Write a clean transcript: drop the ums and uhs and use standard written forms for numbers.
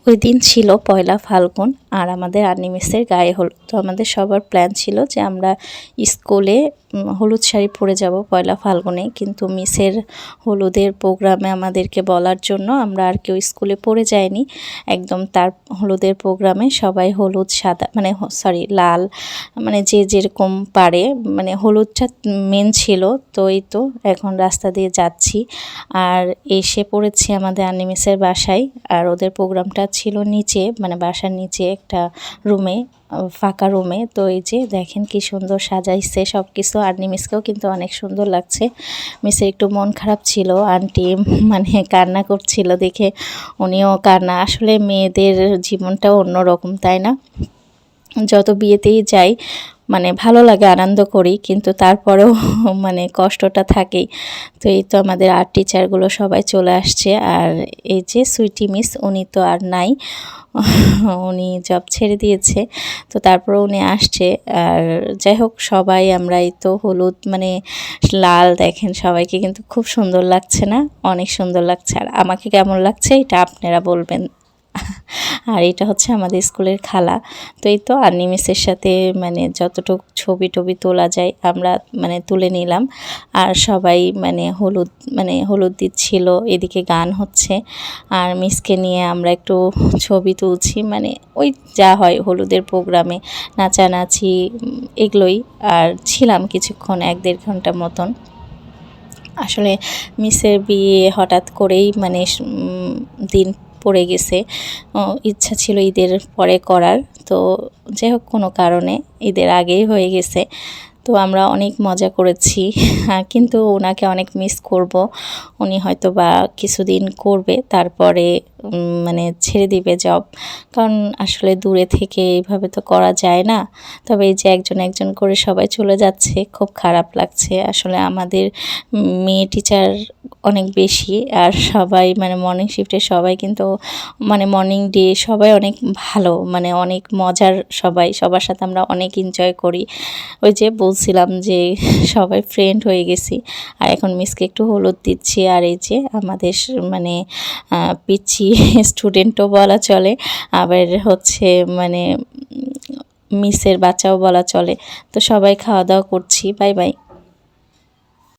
ওই দিন ছিল পয়লা ফাল্গুন আর আমাদের আর্নিমিসের গায়ে হলুদ। তো আমাদের সবার প্ল্যান ছিল যে আমরা স্কুলে হলুদ শাড়ি পরে যাব পয়লা ফাল্গুনে, কিন্তু মিসের হলুদের প্রোগ্রামে আমাদেরকে বলার জন্য আমরা আর কেউ স্কুলে পরে যাইনি। একদম তার হলুদের প্রোগ্রামে সবাই হলুদ সাদা মানে লাল মানে যে যেরকম পারে, মানে হলুদটা মেন ছিল। তো এই তো এখন রাস্তা দিয়ে যাচ্ছি আর এসে পড়েছি আমাদের আর্নিমিসের বাসায়। আর ওদের প্রোগ্রামটা ছিল নিচে, মানে বাসার নিচে একটা রুমে, ফাঁকা রুমে। তো এই যে দেখেন কি সুন্দর সাজাইছে সব কিছু। আর্নিমিসকেও কিন্তু অনেক সুন্দর লাগছে। মিসের একটু মন খারাপ ছিল, আন্টি মানে কান্না করছিল দেখে উনিও কান্না। আসলে মেয়েদের জীবনটাও অন্যরকম, তাই না? যত বিয়েতেই যাই মানে ভালো লাগে, আনন্দ করি, কিন্তু তারপরেও মানে কষ্টটা থাকেই। তো এই তো আমাদের আর্ট টিচারগুলো সবাই চলে আসছে। আর এই যে সুইটি মিস, উনি তো আর নাই, উনি জব ছেড়ে দিয়েছে। তো তারপরে উনি আসছে। আর যাই হোক সবাই আমরা এই তো হলুদ মানে লাল, দেখেন সবাইকে কিন্তু খুব সুন্দর লাগছে না? অনেক সুন্দর লাগছে। আর আমাকে কেমন লাগছে এটা আপনারা বলবেন। আর এটা হচ্ছে আমাদের স্কুলের খালা। তো এই তো আর্নিমিসের সাথে মানে যতটুকু ছবি টবি তোলা যায় আমরা মানে তুলে নিলাম। আর সবাই মানে হলুদ দিচ্ছিল, এদিকে গান হচ্ছে আর মিসকে নিয়ে আমরা একটু ছবি তুলছি। মানে ওই যা হয় হলুদের প্রোগ্রামে, নাচানাচি এগুলোই। আর ছিলাম কিছুক্ষণ, 1-1.5 ঘন্টা মতন। আসলে মিসের বিয়ে হঠাৎ করেই মানে দিন পড়ে গেছে। ইচ্ছা ছিল ঈদের পরে করার, তো যাই হোক কোনো কারণে ঈদের আগেই হয়ে গেছে। তো আমরা অনেক মজা করেছি, কিন্তু ওনাকে অনেক মিস করব। উনি হয়তো বা কিছুদিন করবে, তারপরে মানে ছেড়ে দিবে জব। কারণ আসলে দূরে থেকে এইভাবে তো করা যায় না। তবে এই যে একজন একজন করে সবাই চলে যাচ্ছে, খুব খারাপ লাগছে। আসলে আমাদের মেয়ে টিচার অনেক বেশি, আর সবাই মানে মর্নিং শিফটে সবাই কিন্তু মানে মর্নিং ডে সবাই অনেক ভালো, মানে অনেক মজার, সবাই সবার সাথে আমরা অনেক এনজয় করি। ওই যে বলছিলাম যে সবাই ফ্রেন্ড হয়ে গেছি। আর এখন মিসকে একটু হলুদ দিচ্ছি। আর এই যে আমাদের মানে পিচ্ছি স্টুডেন্টও বলা চলে, আবার হচ্ছে মানে মিসের বাচ্চাও বলা চলে। তো সবাই খাওয়া দাওয়া করছি। Bye bye.